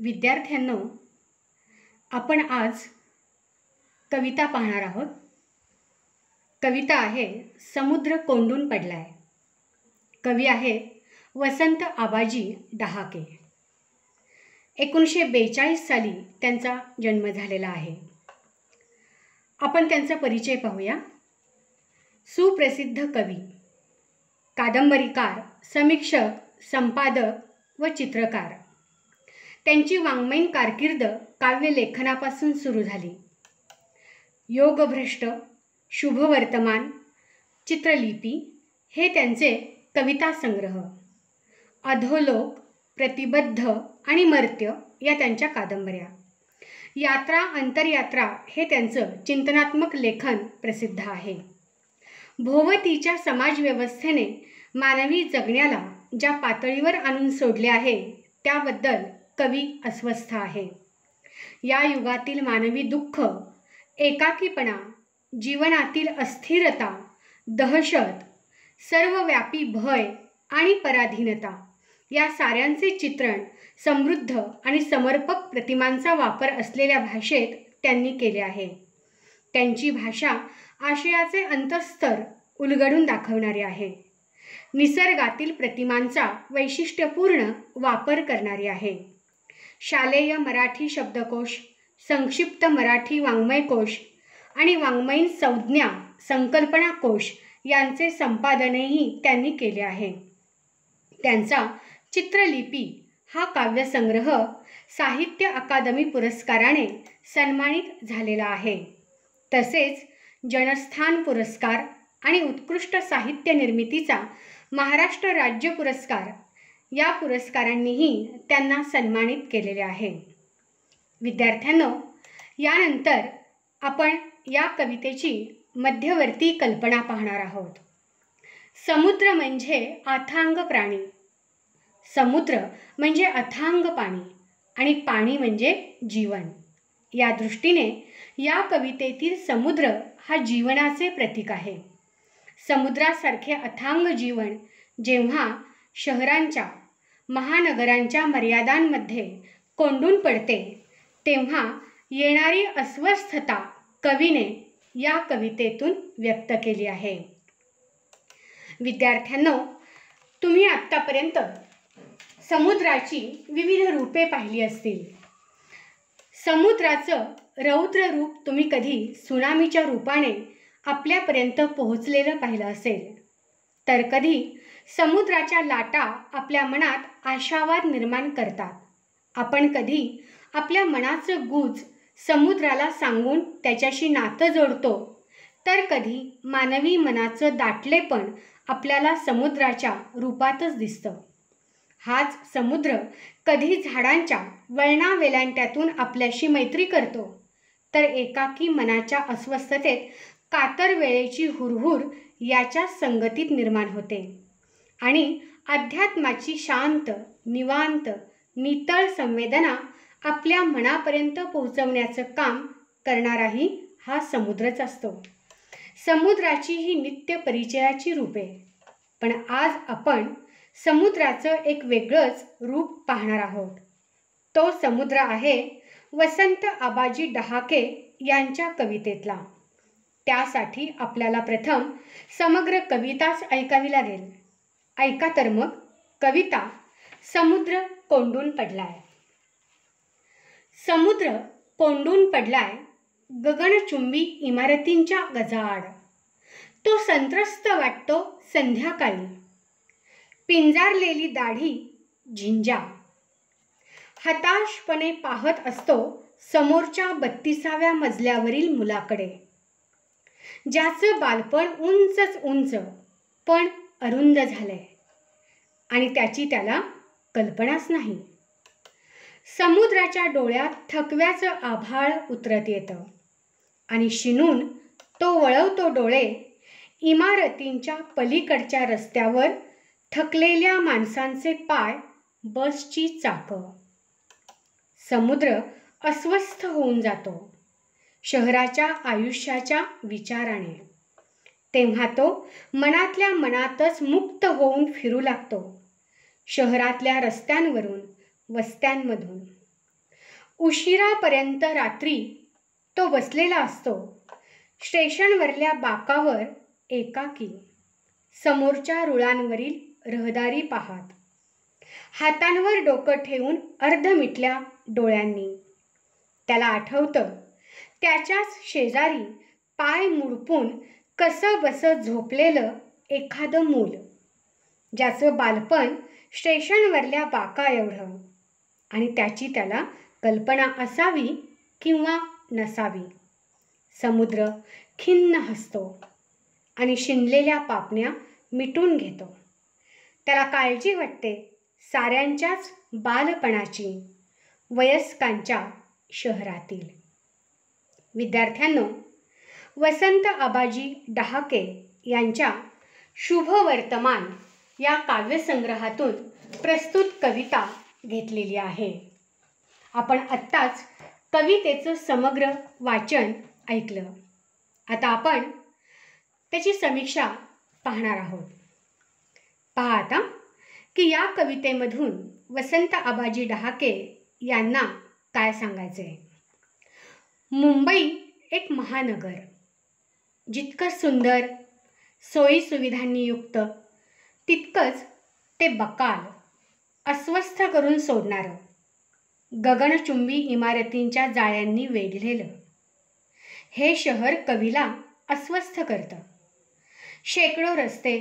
विद्यार्थ्यांनो, आपण आज कविता पाहणार आहोत. कविता आहे समुद्र कोंडून पडलाय. कवी आहेत वसंत आबाजी डहाके. 1942 साली त्यांचा जन्म झालेला आहे. आपण त्यांचा परिचय पाहूया. सुप्रसिद्ध कवी, कादंबरीकार, समीक्षक, संपादक व चित्रकार. त्यांची वाङ्मयीन कारकीर्द काव्यलेखनापासून सुरू झाली. योगभ्रष्ट, शुभवर्तमान, चित्रलिपी हे त्यांचे कविता संग्रह. अधोलोक, प्रतिबद्ध आणि मर्त्य या त्यांच्या कादंबऱ्या. यात्रा अंतरयात्रा हे त्यांचं चिंतनात्मक लेखन प्रसिद्ध आहे. भोवतीच्या समाजव्यवस्थेने मानवी जगण्याला ज्या पातळीवर आणून सोडले आहे त्याबद्दल कवी अस्वस्थ आहे. या युगातील मानवी दुःख, एकाकीपणा, जीवनातील अस्थिरता, दहशत, सर्वव्यापी भय आणि पराधीनता या साऱ्यांचे चित्रण समृद्ध आणि समर्पक प्रतिमांचा वापर असलेल्या भाषेत त्यांनी केले आहे. त्यांची भाषा आशयाचे अंतस्तर उलगडून दाखवणारी आहे. निसर्गातील प्रतिमांचा वैशिष्ट्यपूर्ण वापर करणारी आहे. शालेय मराठी शब्दकोश, संक्षिप्त मराठी वाङ्मयकोश आणि वाङ्मयीन संज्ञा संकल्पना कोश यांचे संपादनही त्यांनी केले आहे. त्यांचा चित्रलिपी हा काव्यसंग्रह साहित्य अकादमी पुरस्काराने सन्मानित झालेला आहे. तसेच जनस्थान पुरस्कार आणि उत्कृष्ट साहित्य निर्मितीचा महाराष्ट्र राज्य पुरस्कार या पुरस्कारांनीही त्यांना सन्मानित केलेले आहे. विद्यार्थ्यांनो, यानंतर आपण या कवितेची मध्यवर्ती कल्पना पाहणार आहोत. समुद्र म्हणजे अथांग प्राणी. समुद्र म्हणजे अथांग पाणी आणि पाणी म्हणजे जीवन. या दृष्टीने या कवितेतील समुद्र हा जीवनाचे प्रतीक आहे. समुद्रासारखे अथांग जीवन जेव्हा शहरांच्या, महानगरांच्या मर्यादांमध्ये कोंडून पडते तेव्हा येणारी अस्वस्थता कवीने या कवितेतून व्यक्त केली आहे. विद्यार्थ्यांनो, तुम्ही आत्तापर्यंत समुद्राची विविध रूपे पाहिली असतील. समुद्राचं रौद्र रूप तुम्ही कधी सुनामीच्या रूपाने आपल्यापर्यंत पोहोचलेलं पाहिलं असेल, तर कधी समुद्राच्या लाटा आपल्या मनात आशावाद निर्माण करतात. आपण कधी आपल्या मनाचं गुज समुद्राला सांगून त्याच्याशी नातं जोडतो, तर कधी मानवी मनाचं दाटलेपण आपल्याला समुद्राच्या रूपातच दिसतं. हाच समुद्र कधी झाडांच्या वळणावेलांट्यातून आपल्याशी मैत्री करतो, तर एकाकी मनाच्या अस्वस्थतेत कातर वेळेची हुरहुर याच्या संगतीत निर्माण होते आणि अध्यात्माची शांत, निवांत, नितळ संवेदना आपल्या मनापर्यंत पोहोचवण्याचं काम करणाराही हा समुद्रच असतो. समुद्राची ही नित्य परिचयाची रूपे. पण आज आपण समुद्राचं एक वेगळंच रूप पाहणार आहोत. तो समुद्र आहे वसंत आबाजी डहाके यांच्या कवितेतला. त्यासाठी आपल्याला प्रथम समग्र कविताच ऐकावी लागेल. ऐका तर मग कविता समुद्र कोंडून पडलाय. समुद्र कोंडून पडलाय गगनचुंबी इमारतींच्या गजाआड. तो संत्रस्त वाटतो संध्याकाळी. पिंजारलेली दाढी झिंजा. हताशपणे पाहत असतो समोरच्या 32व्या मजल्यावरील मुलाकडे, ज्याचं बालपण उंचच उंच पण अरुंद झालंय आणि त्याची त्याला कल्पनाच नाही. समुद्राच्या डोळ्यात थकव्याचं आभाळ उतरत येतं आणि शिनून तो वळवतो डोळे इमारतींच्या पलीकडच्या रस्त्यावर थकलेल्या माणसांचे पाय, बसची चाकं. समुद्र अस्वस्थ होऊन जातो शहराच्या आयुष्याच्या विचाराने. तेव्हा तो मनातल्या मनातच मुक्त होऊन फिरू लागतो शहरातल्या रस्त्यांवरून, वस्त्यांमधून. उशिरापर्यंत रात्री तो बसलेला असतो स्टेशनवरल्या बाकावर एकाकी, समोरच्या रुळांवरील रहदारी पाहत, हातांवर डोकं ठेवून अर्धमिटल्या डोळ्यांनी. त्याला आठवतं त्याच्याच शेजारी पाय मुडपून कसं बसं झोपलेलं एखादं मूल, ज्याचं बालपण स्टेशनवरल्या बाका एवढं, आणि त्याची त्याला कल्पना असावी किंवा नसावी. समुद्र खिन्न हसतो आणि शिनलेल्या पापण्या मिटून घेतो. त्याला काळजी वाटते साऱ्यांच्याच बालपणाची, वयस्कांच्या शहरातील. विद्यार्थ्यांनो, वसंत आबाजी डहाके यांच्या शुभवर्तमान या काव्यसंग्रहातून प्रस्तुत कविता घेतलेली आहे. आपण आत्ताच कवितेचं समग्र वाचन ऐकलं. आता आपण त्याची समीक्षा पाहणार आहोत. पहा आता की या कवितेमधून वसंत आबाजी डहाके यांना काय सांगायचे. मुंबई एक महानगर, जितकं सुंदर, सोयीसुविधांनी युक्त, तितकंच ते बकाल, अस्वस्थ करून सोडणारं, गगनचुंबी इमारतींच्या जाळ्यांनी वेढलेलं. हे शहर कवीला अस्वस्थ करतं. शेकडो रस्ते,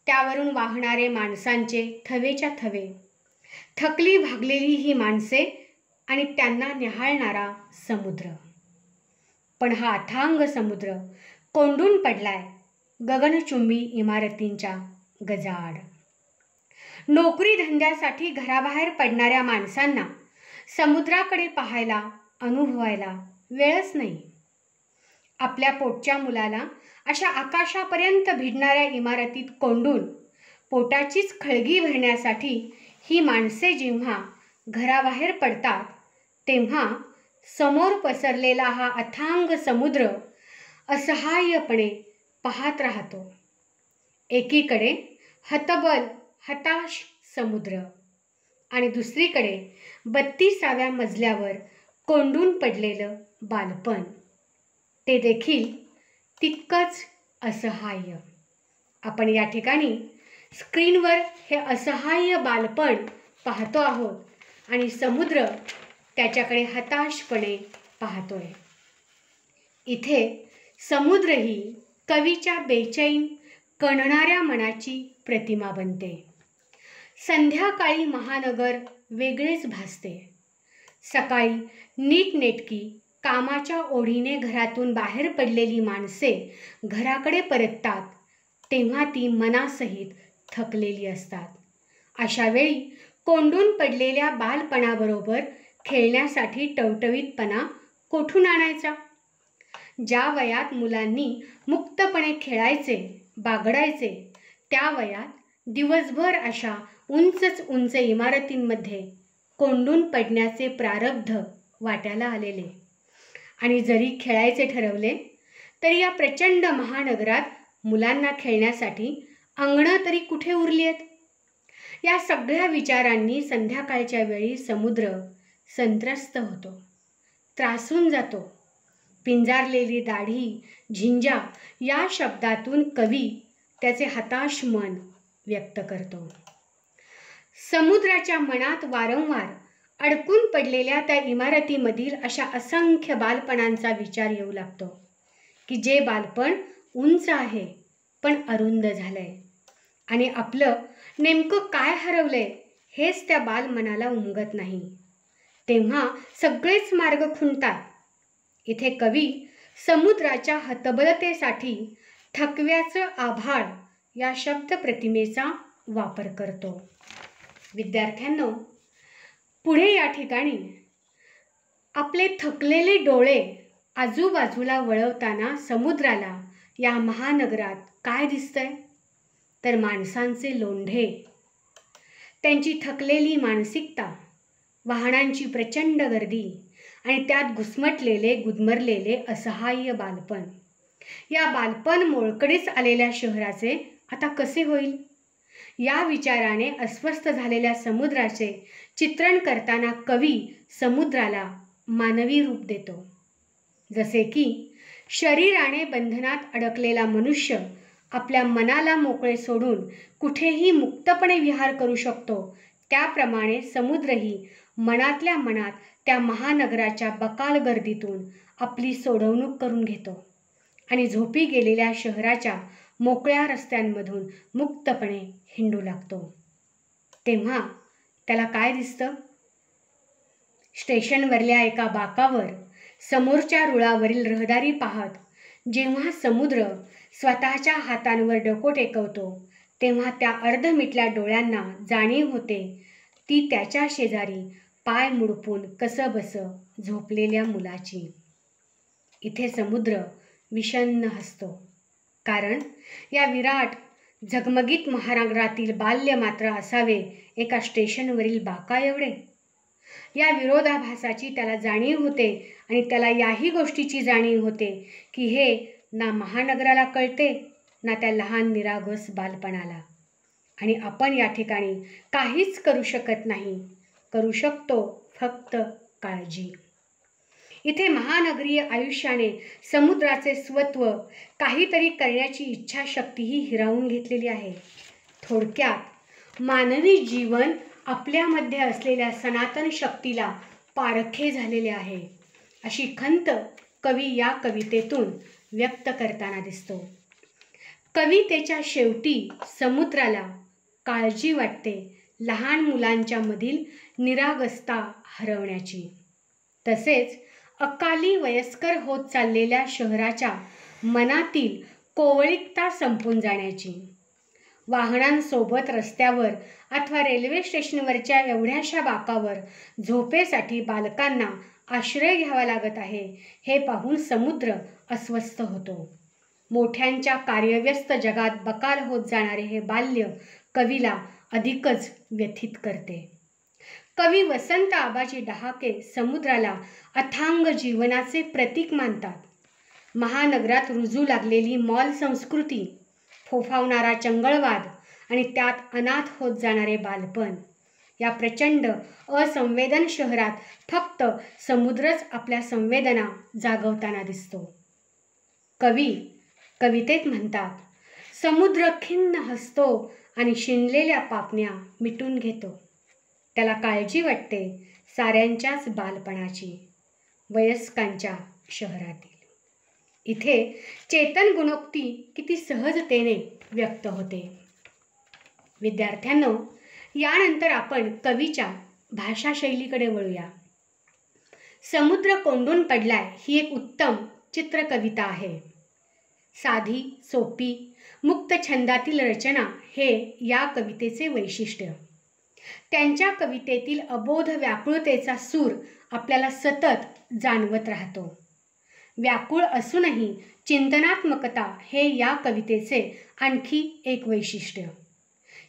त्यावरून वाहणारे माणसांचे थवेच्या थवे, थकली भागलेली ही माणसे आणि त्यांना न्याहाळणारा समुद्र. पण हा अथांग समुद्र कोंडून पडलाय गगनचुंबी इमारतींच्या गजाआड. नोकरी धंद्यासाठी घराबाहेर पडणाऱ्या माणसांना समुद्राकडे पाहायला, अनुभवायला वेळच नाही. आपल्या पोटच्या मुलाला अशा आकाशापर्यंत भिडणाऱ्या इमारतीत कोंडून पोटाचीच खळगी भरण्यासाठी ही माणसे जेव्हा घराबाहेर पडतात, तेव्हा समोर पसरलेला हा अथांग समुद्र असहाय्यपणे पाहत राहतो. एकीकडे हतबल हताश समुद्र आणि दुसरीकडे 32व्या मजल्यावर कोंडून पडलेलं बालपण, ते देखील तितकंच असहाय्य. आपण या ठिकाणी स्क्रीनवर हे असहाय्य बालपण पाहतो आहोत आणि समुद्र त्याच्याकडे हताशपणे पाहतोय. इथे समुद्र ही कवीच्या बेचैन कणणाऱ्या मनाची प्रतिमा बनते. संध्याकाळी महानगर वेगळेच भासते. सकाळी नीटनेटकी कामाच्या ओढीने घरातून बाहेर पडलेली माणसे घराकडे परततात, तेव्हा ती मनासहित थकलेली असतात. अशा वेळी कोंडून पडलेल्या बालपणाबरोबर खेळण्यासाठी टवटवीतपणा कोठून आणायचा? ज्या वयात मुलांनी मुक्तपणे खेळायचे, बागडायचे, त्या वयात दिवसभर अशा उंचच उंच इमारतींमध्ये कोंडून पडण्याचे प्रारब्ध वाट्याला आलेले. आणि जरी खेळायचे ठरवले तरी या प्रचंड महानगरात मुलांना खेळण्यासाठी अंगणं तरी कुठे उरली आहेत? या सगळ्या विचारांनी संध्याकाळच्या वेळी समुद्र संत्रस्त होतो, त्रासून जातो. पिंजारलेली दाढी, झिंजा या शब्दातून कवी त्याचे हताश मन व्यक्त करतो. समुद्राच्या मनात वारंवार अडकून पडलेल्या त्या इमारतीमधील अशा असंख्य बालपणांचा विचार येऊ लागतो की जे बालपण उंच आहे पण अरुंद झालंय, आणि आपलं नेमकं काय हरवलंय हेच त्या बालमनाला उमगत नाही. तेव्हा सगळेच मार्ग खुंटतात. इथे कवी समुद्राच्या हतबलतेसाठी थकव्याचं आभाळ या शब्द प्रतिमेचा वापर करतो. विद्यार्थ्यांनो, पुढे या ठिकाणी आपले थकलेले डोळे आजूबाजूला वळवताना समुद्राला या महानगरात काय दिसतंय? तर माणसांचे लोंढे, त्यांची थकलेली मानसिकता, वाहनांची प्रचंड गर्दी आणि त्यात घुसमटलेले गुदमरलेले असहाय्य बालपण. या बालपण मोळकडेच आलेल्या शहराचे आता कसे होईल? या विचाराने अस्वस्थ झालेल्या समुद्राचे चित्रण करताना कवी समुद्राला मानवी रूप देतो. जसे की शरीराने बंधनात अडकलेला मनुष्य आपल्या मनाला मोकळे सोडून कुठेही मुक्तपणे विहार करू शकतो, त्याप्रमाणे समुद्रही मनातल्या मनात त्या महानगराच्या बकाल गर्दीतून आपली सोडवणूक करून घेतो आणि झोपी गेलेल्या शहराच्या मोकळ्या रस्त्यांमधून मुक्तपणे हिंडू लागतो. तेव्हा त्याला काय दिसतं? स्टेशनवरल्या एका बाकावर समोरच्या रुळावरील रहदारी पाहत जेव्हा समुद्र स्वतःच्या हातांवर डोकं टेकवतो, तेव्हा त्या अर्धमिटल्या डोळ्यांना जाणीव होते ती त्याच्या शेजारी पाय मुडपून कसंबसं झोपलेल्या मुलाची. इथे समुद्र विषण्ण हसतो, कारण या विराट झगमगीत महानगरातील बाल्य मात्र असावे एका स्टेशनवरील बाका एवढे. या विरोधाभासाची त्याला जाणीव होते आणि त्याला याही गोष्टीची जाणीव होते की हे ना महानगराला कळते ना त्या लहान निरागस बालपणाला, आणि आपण या ठिकाणी काहीच करू शकत नाही. करू शकतो फक्त काळजी. इथे महानगरीय आयुष्याने समुद्राचे स्वत्व, काहीतरी करण्याची इच्छाशक्तीही हिरावून घेतलेली आहे. थोडक्यात मानवी जीवन आपल्यामध्ये असलेल्या सनातन शक्तीला पारखे झालेले आहे, अशी खंत कवी या कवितेतून व्यक्त करताना दिसतो. कवितेच्या शेवटी समुद्राला काळजी वाटते लहान मुलांच्या मधील निरागसता हरवण्याची, तसेच अकाली वयस्कर होत चाललेल्या शहराच्या मनातील कोवळीकता संपून जाण्याची. वाहनांसोबत रस्त्यावर अथवा रेल्वे स्टेशनवरच्या एवढ्याशा बाकावर झोपेसाठी बालकांना आश्रय घ्यावा लागत आहे, हे पाहून समुद्र अस्वस्थ होतो. मोठ्यांच्या कार्यव्यस्त जगात बकाल होत जाणारे हे बाल्य कवीला अधिकच व्यथित करते. कवी वसंत आबाजी डहाके समुद्राला अथांग जीवनाचे प्रतीक मानतात. महानगरात रुजू लागलेली मॉल संस्कृती, फोफावणारा चंगळवाद आणि त्यात अनाथ होत जाणारे बालपण, या प्रचंड असंवेदन शहरात फक्त समुद्रच आपल्या संवेदना जागवताना दिसतो. कवी कवितेत म्हणतात, समुद्र खिन्न हसतो आणि शिणलेल्या पापण्या मिटून घेतो. त्याला काळजी वाटते साऱ्यांच्याच बालपणाची, वयस्कांच्या शहरातील. इथे चेतन गुणोक्ती किती सहजतेने व्यक्त होते. विद्यार्थ्यांनो, यानंतर आपण कवीच्या भाषाशैलीकडे वळूया. समुद्र कोंडून पडलाय ही एक उत्तम चित्रकविता आहे. साधी, सोपी, मुक्त छंदातील रचना हे या कवितेचे वैशिष्ट्य. त्यांच्या कवितेतील अबोध व्याकुळतेचा सूर आपल्याला सतत जाणवत राहतो. व्याकुळ असूनही चिंतनात्मकता हे या कवितेचे आणखी एक वैशिष्ट्य.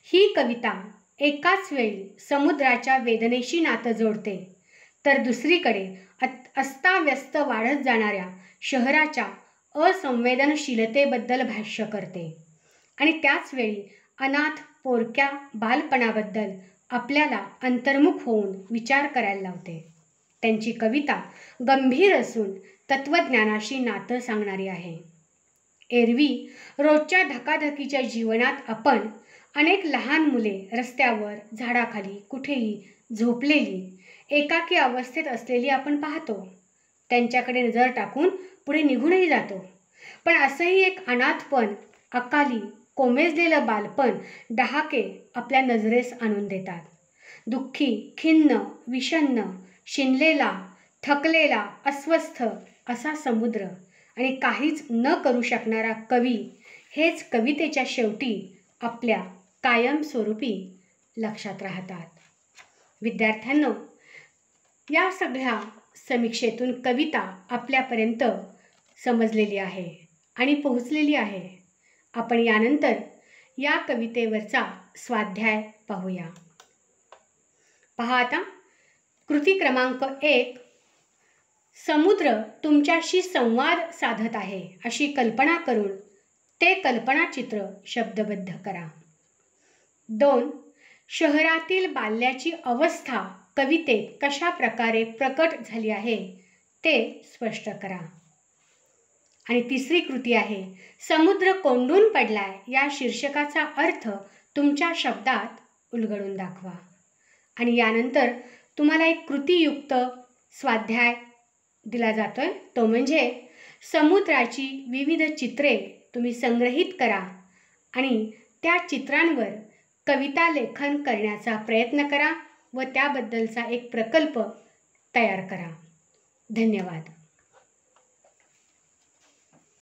ही कविता एकाच वेळी समुद्राच्या वेदनेशी नातं जोडते, तर दुसरीकडे अस्ताव्यस्त वाढत जाणाऱ्या शहराच्या असंवेदनशीलतेबद्दल भाष्य करते आणि त्याचवेळी अनाथ पोरक्या बालपणाबद्दल आपल्याला अंतर्मुख होऊन विचार करायला लावते. त्यांची कविता गंभीर असून तत्त्वज्ञानाशी नातं सांगणारी आहे. एरवी रोजच्या धकाधकीच्या जीवनात आपण अनेक लहान मुले रस्त्यावर, झाडाखाली, कुठेही झोपलेली, एकाकी अवस्थेत असलेली आपण पाहतो. त्यांच्याकडे नजर टाकून पुढे निघूनही जातो. पण असंही एक अनाथपण, अकाली कोमेजलेलं बालपण डहाके आपल्या नजरेस आणून देतात. दुःखी, खिन्न, विषण्ण, शिणलेला, थकलेला, अस्वस्थ असा समुद्र आणि काहीच न करू शकणारा कवी हेच कवितेच्या शेवटी आपल्या कायमस्वरूपी लक्षात राहतात. विद्यार्थ्यांनो, या सगळ्या समीक्षेतून कविता आपल्यापर्यंत समजलेली आहे आणि पोहोचलेली आहे. आपण यानंतर या कवितेवरचा स्वाध्याय पाहूया. पहा आता, कृती क्रमांक 1, समुद्र तुमच्याशी संवाद साधत आहे अशी कल्पना करून ते कल्पनाचित्र शब्दबद्ध करा. 2, शहरातील बाल्याची अवस्था कवितेत कशा प्रकारे प्रकट झाली आहे ते स्पष्ट करा. आणि तिसरी कृती आहे समुद्र कोंडून पडलाय या शीर्षकाचा अर्थ तुमच्या शब्दात उलगडून दाखवा. आणि यानंतर तुम्हाला एक कृतीयुक्त स्वाध्याय दिला जातोय, तो म्हणजे समुद्राची विविध चित्रे तुम्ही संग्रहित करा आणि त्या चित्रांवर कविता लेखन करण्याचा प्रयत्न करा व त्याबद्दलचा एक प्रकल्प तयार करा. धन्यवाद.